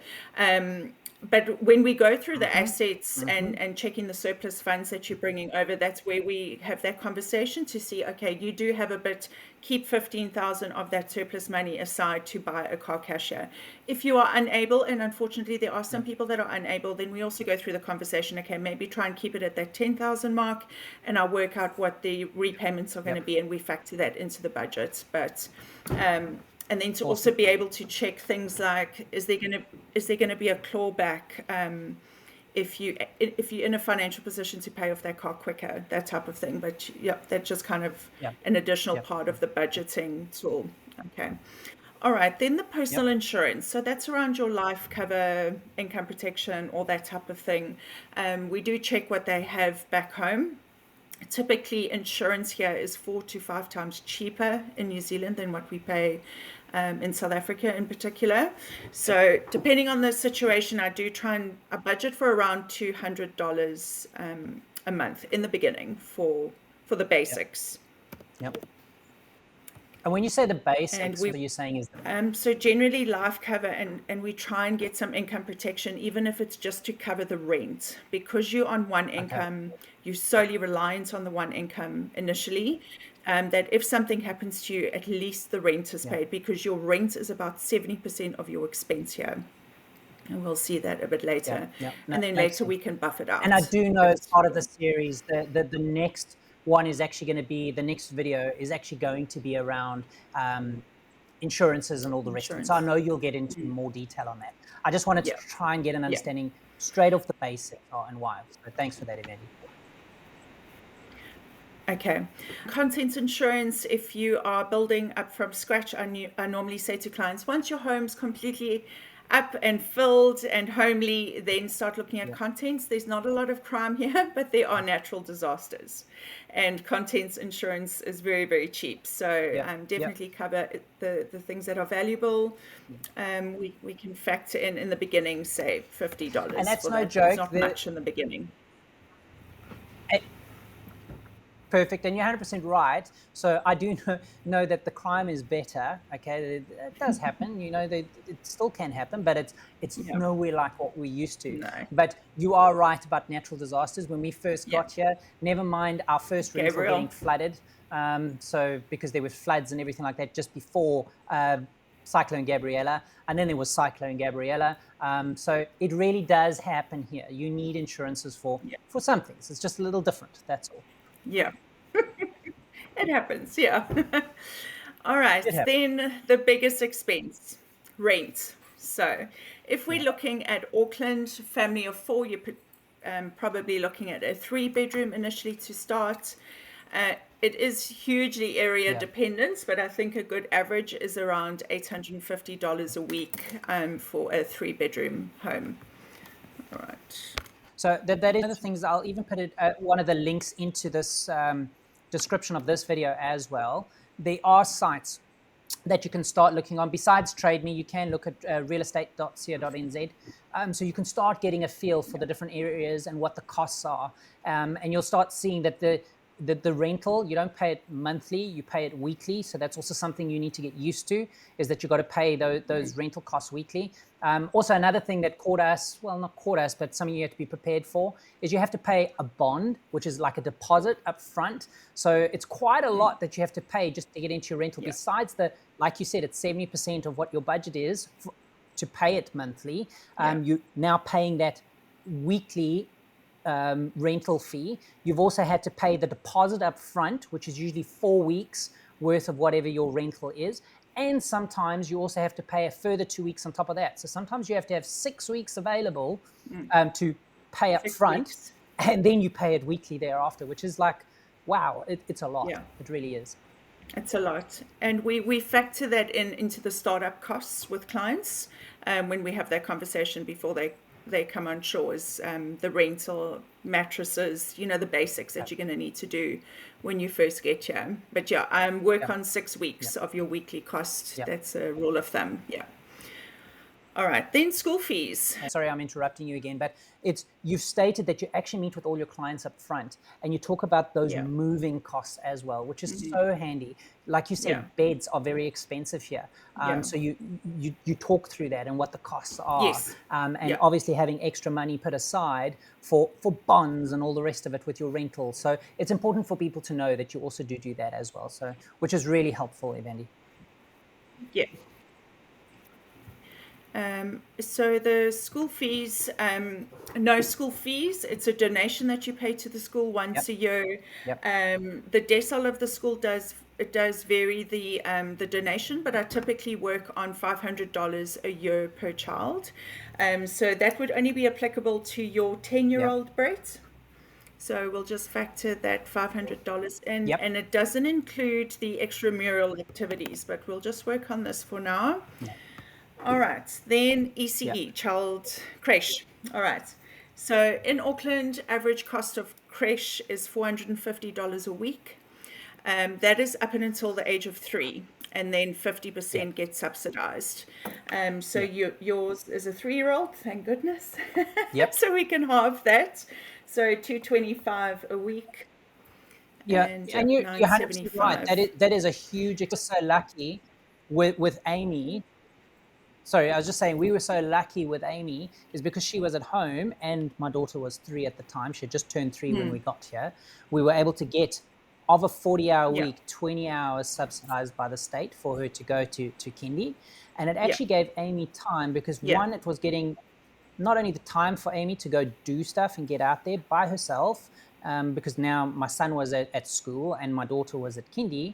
but when we go through the assets and checking the surplus funds that you're bringing over, that's where we have that conversation to see, okay, you do have a bit, keep 15,000 of that surplus money aside to buy a car cash here. If you are unable, and unfortunately there are some people that are unable, then we also go through the conversation, okay, maybe try and keep it at that 10,000 mark, and I'll work out what the repayments are going to be, and we factor that into the budget. But and then to also be able to check things like, is there going to be a clawback if you're in a financial position to pay off that car quicker, that type of thing. But that's just kind of an additional part of the budgeting tool. Okay. All right. Then the personal insurance. So that's around your life cover, income protection, all that type of thing. We do check what they have back home. Typically, insurance here is 4 to 5 times cheaper in New Zealand than what we pay in South Africa in particular. So depending on the situation, I budget for around $200 a month in the beginning for the basics. And when you say the basics, what you're saying is so generally life cover, and we try and get some income protection, even if it's just to cover the rent, because you're on one income, you're solely reliant on the one income initially. That if something happens to you, at least the rent is paid, because your rent is about 70% of your expense here. And we'll see that a bit later. And then later we can buff it out. And I do know as part of the series that the next one is actually going to be, the next video is actually going to be around insurances and all the rest of it. So I know you'll get into more detail on that. I just wanted to try and get an understanding straight off the basics and why. So thanks for that, Ivandee. Okay. Contents insurance, if you are building up from scratch, I normally say to clients, once your home's completely up and filled and homely, then start looking at contents. There's not a lot of crime here, but there are natural disasters. And contents insurance is very, very cheap. So definitely cover the things that are valuable. We can factor in the beginning, say $50. And that's no joke. It's not much in the beginning. Perfect, and you're 100% right. So I do know that the crime is better. Okay, it does happen. You know, it still can happen, but it's nowhere like what we used to. No. But you are right about natural disasters. When we first got here, never mind our first rental getting flooded. So because there were floods and everything like that just before Cyclone Gabriella, and then there was Cyclone Gabriella. So it really does happen here. You need insurances for some things. It's just a little different. That's all. Yeah, it happens. Yeah. All right. Then the biggest expense, rent. So if we're looking at Auckland, family of 4, you're probably looking at a 3-bedroom initially to start. It is hugely area dependent, but I think a good average is around $850 a week for a 3-bedroom home. All right. So that is one of the things. I'll even put one of the links into this description of this video as well. There are sites that you can start looking on. Besides Trade Me, you can look at realestate.co.nz. So you can start getting a feel for the different areas and what the costs are. And you'll start seeing that the rental, you don't pay it monthly, you pay it weekly. So that's also something you need to get used to, is that you've got to pay those rental costs weekly. Also, another thing that not caught us, but something you have to be prepared for, is you have to pay a bond, which is like a deposit up front. So it's quite a lot that you have to pay just to get into your rental. Besides like you said, it's 70% of what your budget is to pay it monthly. You're now paying that weekly rental fee. You've also had to pay the deposit up front, which is usually 4 weeks worth of whatever your rental is. And sometimes you also have to pay a further 2 weeks on top of that. So sometimes you have to have 6 weeks available to pay up front. and then you pay it weekly thereafter, which is like, wow, it's a lot. Yeah. It really is. It's a lot. And we factor that into the startup costs with clients when we have that conversation before they come on shore, is the rental, mattresses, the basics that you're going to need to do when you first get here. But work on 6 weeks of your weekly cost. That's a rule of thumb. Yeah. All right, then school fees. Sorry, I'm interrupting you again, but you've stated that you actually meet with all your clients up front and you talk about those moving costs as well, which is so handy. Like you said, beds are very expensive here. So you talk through that and what the costs are. Yes. And obviously having extra money put aside for bonds and all the rest of it with your rental. So it's important for people to know that you also do that as well. So, which is really helpful, Ivandee. Yeah. So the school fees, no school fees. It's a donation that you pay to the school once a year. The decile of the school does vary the donation, but I typically work on $500 a year per child. So that would only be applicable to your 10-year-old Brett. So we'll just factor that $500 in, and it doesn't include the extramural activities, but we'll just work on this for now. All right, then ECE, child creche. All right, so in Auckland, average cost of creche is $450 a week. That is up until the age of 3, and then 50% gets subsidized. So yours is a 3-year-old, thank goodness. So we can halve that. So $225 a week. And you're 100% right. That is a huge. I was so lucky with Amy. Sorry, I was just saying we were so lucky with Amy is because she was at home and my daughter was 3 at the time. She had just turned 3 when we got here. We were able to get, of a 40-hour week, 20 hours subsidized by the state for her to go to kindy. And it actually gave Amy time because one, it was getting not only the time for Amy to go do stuff and get out there by herself, because now my son was at school and my daughter was at kindy.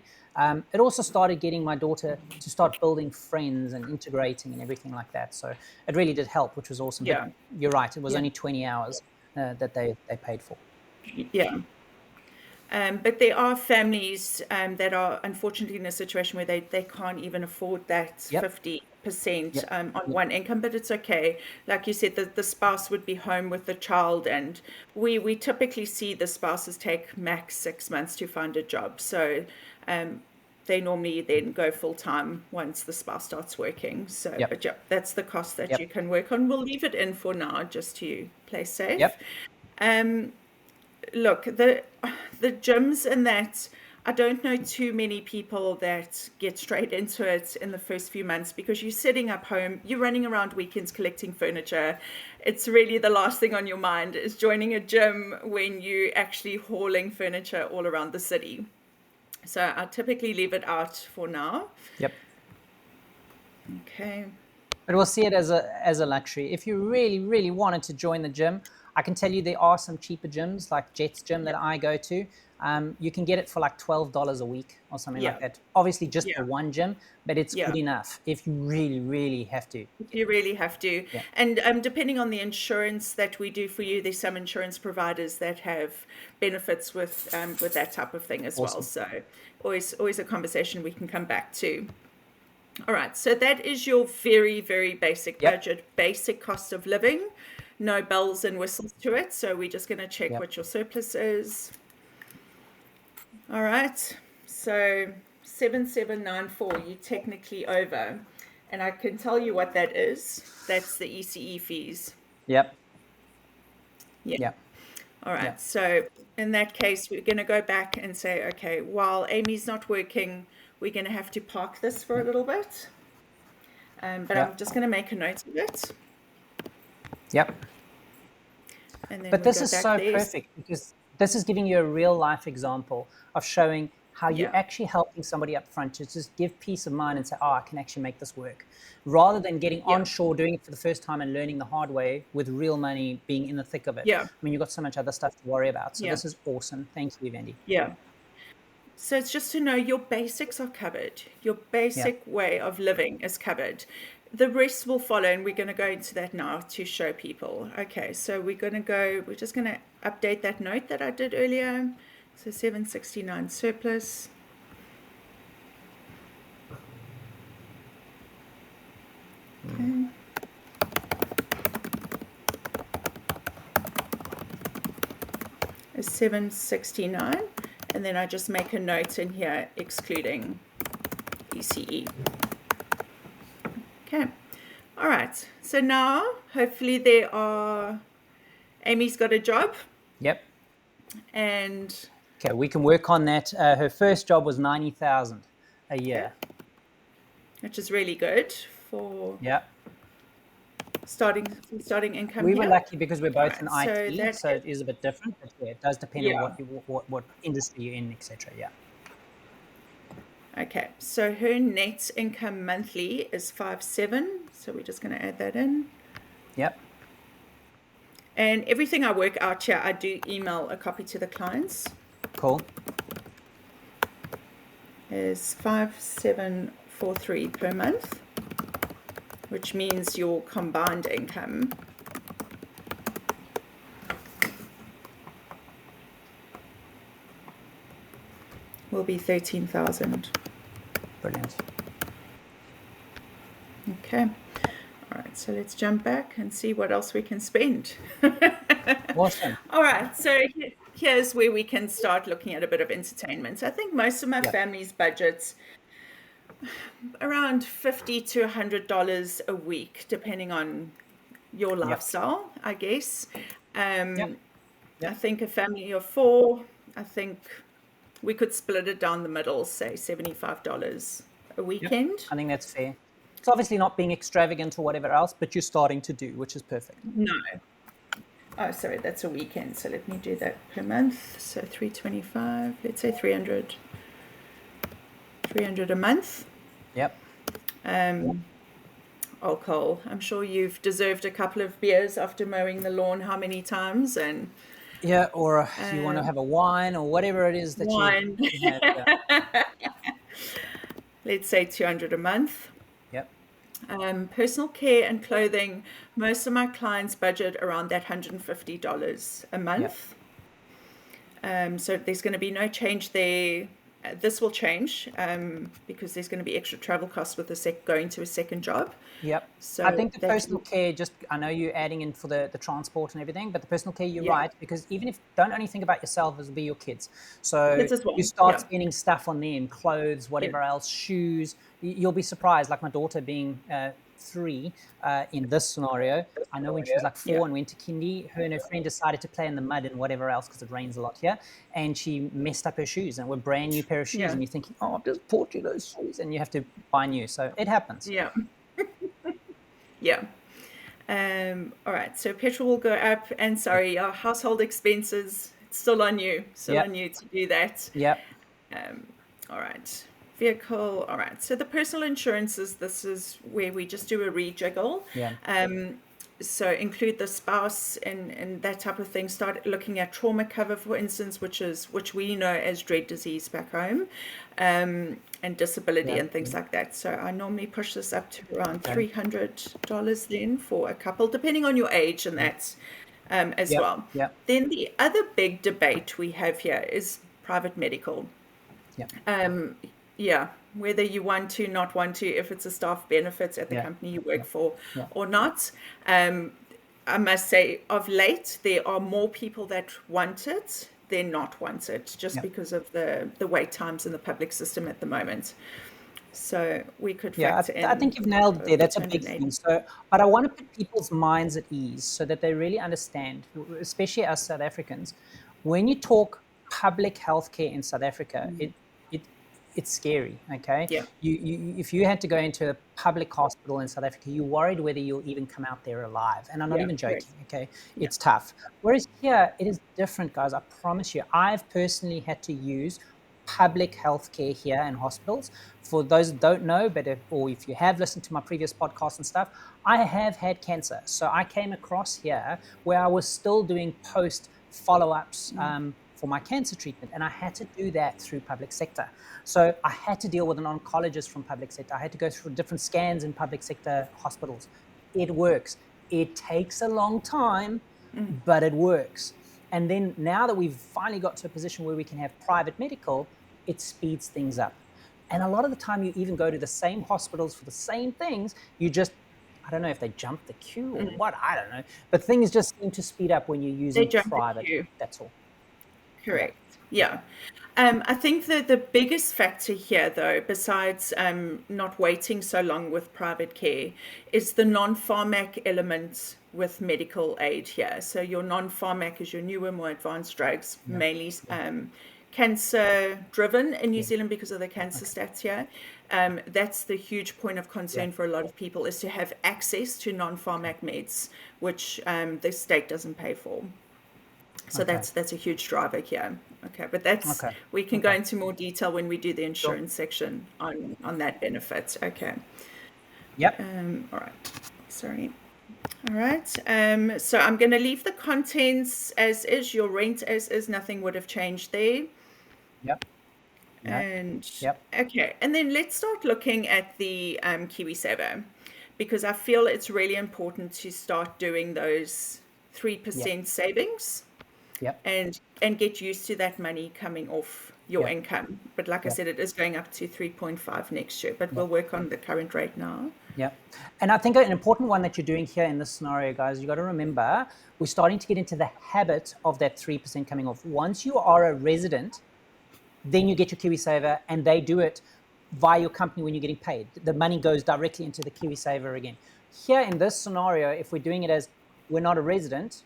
It also started getting my daughter to start building friends and integrating and everything like that. So it really did help, which was awesome. But you're right. It was only 20 hours that they paid for. Yeah. But there are families that are unfortunately in a situation where they can't even afford that 50% on one income, but it's okay. Like you said, the spouse would be home with the child, and we typically see the spouses take max 6 months to find a job. So they normally then go full-time once the spouse starts working. So, but that's the cost that you can work on. We'll leave it in for now just to play safe. Look, the gyms and that, I don't know too many people that get straight into it in the first few months because you're sitting up home, you're running around weekends collecting furniture. It's really the last thing on your mind is joining a gym when you're actually hauling furniture all around the city. So I typically leave it out for now. Okay. But we'll see it as a luxury. If you really, really wanted to join the gym, I can tell you there are some cheaper gyms like Jet's gym that I go to. You can get it for like $12 a week or something like that. Obviously just for one gym, but it's good enough if you really, really have to. You really have to. And depending on the insurance that we do for you, there's some insurance providers that have benefits with that type of thing as well. So always a conversation we can come back to. All right, so that is your very, very basic budget, basic cost of living. No bells and whistles to it. So we're just going to check what your surplus is. All right. So 7794, you're technically over. And I can tell you what that is. That's the ECE fees. All right. So in that case, we're going to go back and say, okay, while Amy's not working, we're going to have to park this for a little bit. But I'm just going to make a note of it. But this is so perfect because this is giving you a real life example of showing how you're actually helping somebody up front to just give peace of mind and say, oh, I can actually make this work. Rather than getting onshore, doing it for the first time and learning the hard way with real money being in the thick of it. I mean, you've got so much other stuff to worry about. So this is awesome. Thank you, Ivandee. So it's just to know your basics are covered. Your basic way of living is covered. the rest will follow, and we're going to go into that now to show people. Okay, so we're just going to update that note that I did earlier. So 769 surplus. Okay. Is 769, and then I just make a note in here excluding ECE. Okay, all right, so now hopefully Amy's got a job. Yep. And okay, we can work on that. Her first job was 90,000 a year, which is really good for starting income. We were lucky because we're both in right, IT, so it is a bit different. But yeah, it does depend on what industry you're in, etc. Yeah. Okay, so her net income monthly is 5.7, so we're just going to add that in. Yep. And everything I work out here, I do email a copy to the clients. Cool. Is 5.743 per month, which means your combined income will be 13,000. Brilliant. Okay. All right, so let's jump back and see what else we can spend. Awesome. All right, so here's where we can start looking at a bit of entertainment. I think most of my family's budgets around $50 to $100 a week, depending on your lifestyle, I guess. I think a family of 4, I think we could split it down the middle, say $75 a weekend. I think that's fair. It's obviously not being extravagant or whatever else, but you're starting to do, which is perfect. No. Oh, sorry, that's a weekend. So let me do that per month. So 325, let's say 300 a month. Yep. Alcohol. I'm sure you've deserved a couple of beers after mowing the lawn how many times, and or you want to have a wine or whatever it is that wine. you have. Let's say 200 a month. Yep. Personal care and clothing. Most of my clients budget around that $150 a month. Yep. So there's going to be no change there. This will change because there's going to be extra travel costs with going to a second job. Yep. So I think the personal care, I know you're adding in for the transport and everything, but the personal care, you're right, because even if don't only think about yourself, as will be your kids. So you start spending stuff on them, clothes, whatever else, shoes. You'll be surprised, like my daughter being 3 in this scenario. I know when she was like 4 and went to kindy, her and her friend decided to play in the mud and whatever else because it rains a lot here, and she messed up her shoes and were brand new pair of shoes, and you're thinking, oh, I've just bought you those shoes, and you have to buy new. So it happens. Yeah. All right, so petrol will go up, and sorry, our household expenses, it's still on you to do that. All right. Vehicle. All right. So the personal insurances, this is where we just do a rejiggle. So include the spouse and that type of thing. Start looking at trauma cover, for instance, which we know as dread disease back home, and disability and things like that. So I normally push this up to around $300 then for a couple, depending on your age and that as well. Then the other big debate we have here is private medical. Whether you want to, not want to, if it's a staff benefit at the company you work for or not. I must say, of late, there are more people that want it than not want it, just because of the wait times in the public system at the moment. So we could factor in. I think you've nailed it there. That's a big thing. So, but I want to put people's minds at ease so that they really understand, especially as South Africans, when you talk public healthcare in South Africa, it's scary, okay? You if you had to go into a public hospital in South Africa, you're worried whether you'll even come out there alive. And I'm not even joking, okay? It's tough. Whereas here, it is different, guys. I promise you. I've personally had to use public healthcare here in hospitals. For those that don't know, or if you have listened to my previous podcasts and stuff, I have had cancer. So I came across here where I was still doing post follow-ups for my cancer treatment. And I had to do that through public sector. So I had to deal with an oncologist from public sector. I had to go through different scans in public sector hospitals. It works. It takes a long time, but it works. And then now that we've finally got to a position where we can have private medical, it speeds things up. And a lot of the time you even go to the same hospitals for the same things. You just, I don't know if they jump the queue or what, I don't know. But things just seem to speed up when you're using private. That's all. Correct. Yeah. I think that the biggest factor here, though, besides not waiting so long with private care, is the non-pharmac element with medical aid here. So your non-pharmac is your newer, more advanced drugs, mainly cancer-driven in New Zealand because of the cancer stats here. That's the huge point of concern for a lot of people, is to have access to non-pharmac meds, which the state doesn't pay for. So that's a huge driver here. Okay, but that's we can go into more detail when we do the insurance section on that benefit. Okay. Yep. All right. Sorry. All right. So I'm going to leave the contents as is, your rent as is. Nothing would have changed there. Yep. And okay, and then let's start looking at the KiwiSaver, because I feel it's really important to start doing those 3% savings. And get used to that money coming off your income. But like I said, it is going up to 3.5 next year, but we'll work on the current rate now. Yeah. And I think an important one that you're doing here in this scenario, guys, you got to remember, we're starting to get into the habit of that 3% coming off. Once you are a resident, then you get your KiwiSaver, and they do it via your company when you're getting paid. The money goes directly into the KiwiSaver again. Here in this scenario, if we're doing it as we're not a resident,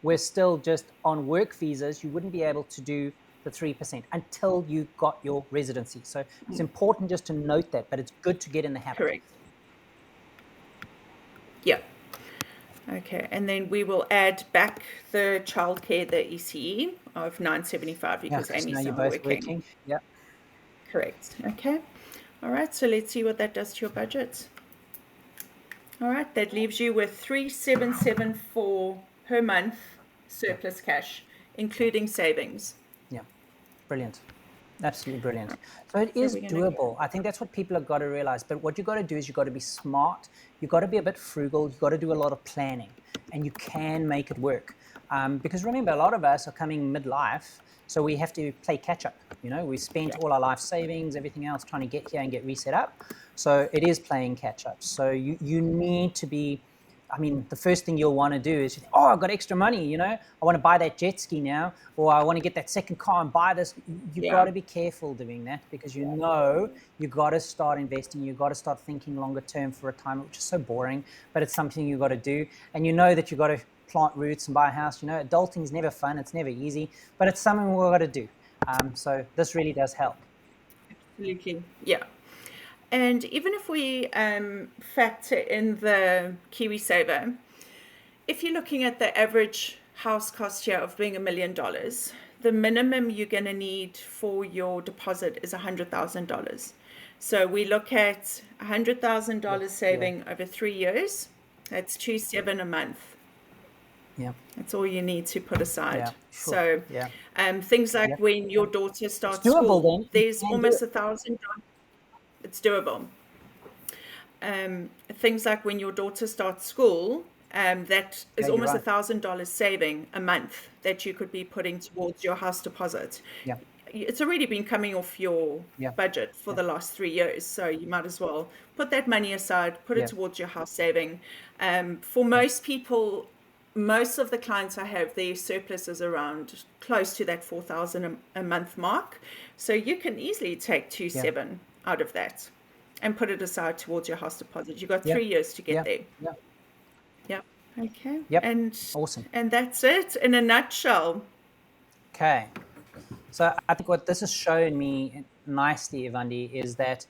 we're still just on work visas, you wouldn't be able to do the 3% until you got your residency. So it's important just to note that, but it's good to get in the habit. Correct. Yeah. Okay, and then we will add back the childcare, the ECE of $975 because Amy's not working. Yeah. Correct. Okay. All right, so let's see what that does to your budget. All right, that leaves you with $3,774 per month surplus cash, including savings. Yeah, brilliant. Absolutely brilliant. So it is doable. I think that's what people have got to realize. But what you've got to do is you've got to be smart. You've got to be a bit frugal. You've got to do a lot of planning, and you can make it work. Because remember, a lot of us are coming midlife, so we have to play catch up. You know, we spent all our life savings, everything else, trying to get here and get reset up. So it is playing catch up. So you need to be, I mean, the first thing you'll want to do is, oh, I've got extra money, you know, I want to buy that jet ski now, or I want to get that second car and buy this. You've got to be careful doing that, because you know you've got to start investing. You've got to start thinking longer term for retirement, which is so boring, but it's something you've got to do. And you know that you've got to plant roots and buy a house. You know, adulting is never fun. It's never easy, but it's something we've got to do. So this really does help. Absolutely. Yeah. And even if we factor in the KiwiSaver, if you're looking at the average house cost here of being $1 million, the minimum you're going to need for your deposit is $100,000. So we look at $100,000 saving over 3 years. That's $2,700 a month. Yeah, that's all you need to put aside. Yeah, sure. So things like when your daughter starts school, there's almost $1,000. It's doable. Things like when your daughter starts school, that is almost $1,000 saving a month that you could be putting towards your house deposit. Yeah. It's already been coming off your budget for the last 3 years, so you might as well put that money aside, put it towards your house saving. For most people, most of the clients I have, their surplus is around close to that $4,000 a month mark. So you can easily take $2,700 out of that and put it aside towards your house deposit. You've got 3 years to get there. Yeah. Okay. And awesome. And that's it in a nutshell. Okay. So I think what this has shown me nicely, Ivandee, is that,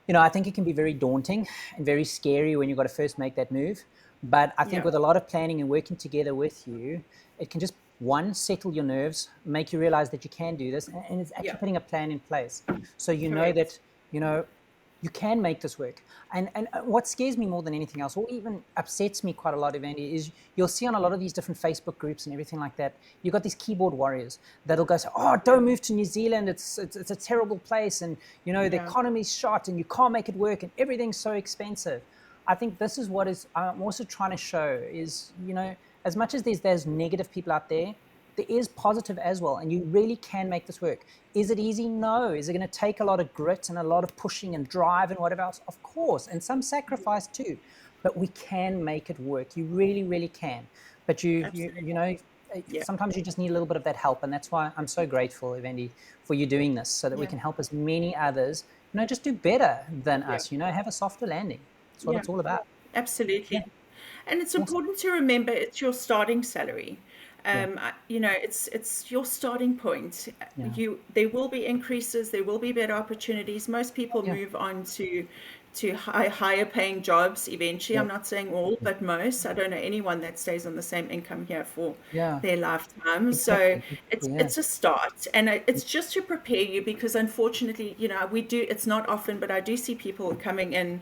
you know, I think it can be very daunting and very scary when you've got to first make that move. But I think with a lot of planning and working together with you, it can just, one, settle your nerves, make you realize that you can do this, and it's actually putting a plan in place. So you know that, you know, you can make this work. And what scares me more than anything else, or even upsets me quite a lot, Ivandee, is you'll see on a lot of these different Facebook groups and everything like that, you've got these keyboard warriors that'll go say, oh, don't move to New Zealand, it's a terrible place, and the economy's shot and you can't make it work and everything's so expensive. I think this is what I'm also trying to show is, as much as there's negative people out there, there is positive as well, and you really can make this work. Is it easy? No. Is it going to take a lot of grit and a lot of pushing and drive and whatever else? Of course, and some sacrifice too. But we can make it work. You really, really can. But sometimes you just need a little bit of that help, and that's why I'm so grateful, Ivandee, for you doing this, so that we can help as many others, just do better than us. Have a softer landing. That's what it's all about. Absolutely. And it's important to remember it's your starting salary. It's your starting point. There will be increases, there will be better opportunities. Most people move on to higher paying jobs eventually. I'm not saying all, but most. I don't know anyone that stays on the same income here for their lifetime. So it's a start, and it's just to prepare you, because unfortunately, it's not often, but I do see people coming in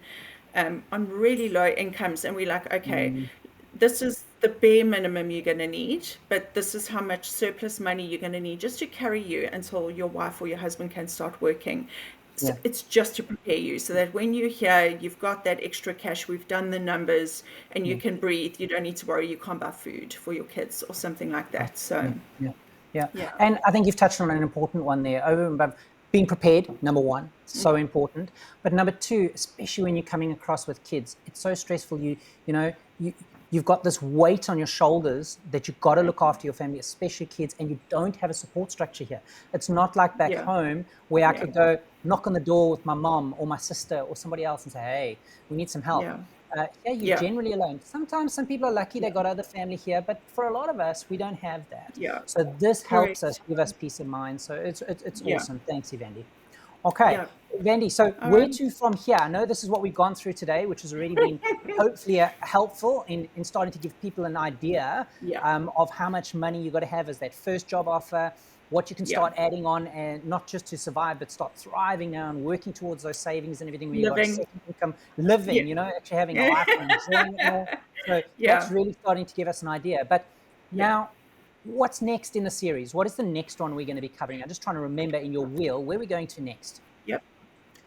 on really low incomes, and we're like, okay, this is the bare minimum you're going to need, but this is how much surplus money you're going to need just to carry you until your wife or your husband can start working. So it's just to prepare you, so that when you're here, you've got that extra cash, we've done the numbers, and you can breathe. You don't need to worry you can't buy food for your kids or something like that. So And I think you've touched on an important one there. Over and above, being prepared, number one, so important. But number two, especially when you're coming across with kids, it's so stressful. You've got this weight on your shoulders that you've got to look after your family, especially kids, and you don't have a support structure here. It's not like back home where I could go knock on the door with my mom or my sister or somebody else and say, hey, we need some help. Here you're generally alone. Sometimes some people are lucky they got other family here, but for a lot of us, we don't have that. So this helps us, give us peace of mind. So it's awesome. Thanks, Ivandee. Okay, Ivandee, so where to from here? I know this is what we've gone through today, which has already been hopefully helpful in starting to give people an idea of how much money you've got to have as that first job offer, what you can start adding on, and not just to survive, but start thriving now and working towards those savings and everything where you've got a second income, living, actually having a life and enjoying it all. So that's really starting to give us an idea. But now, what's next in the series? What is the next one we're going to be covering? I'm just trying to remember in your wheel, where are we going to next?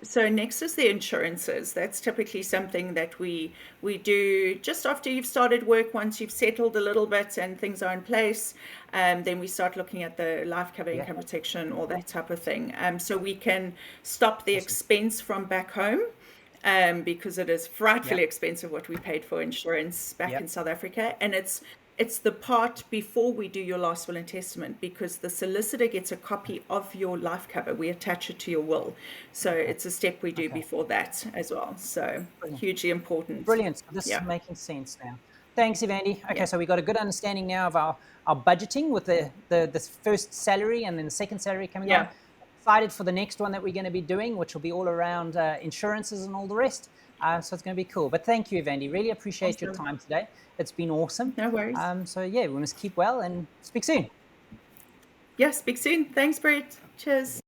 So next is the insurances. That's typically something that we do just after you've started work. Once you've settled a little bit and things are in place, then we start looking at the life cover, income protection, all that type of thing. So we can stop the expense from back home, because it is frightfully expensive what we paid for insurance back in South Africa. And it's the part before we do your last will and testament, because the solicitor gets a copy of your life cover. We attach it to your will. So it's a step we do before that as well. So hugely important. Brilliant. This is making sense now. Thanks, Ivandee. Okay, so we got a good understanding now of our budgeting with the first salary and then the second salary coming on. Excited for the next one that we're going to be doing, which will be all around insurances and all the rest. So it's going to be cool. But thank you, Ivandee. Really appreciate your time today. It's been awesome. No worries. So we must keep well and speak soon. Speak soon. Thanks, Brett. Cheers.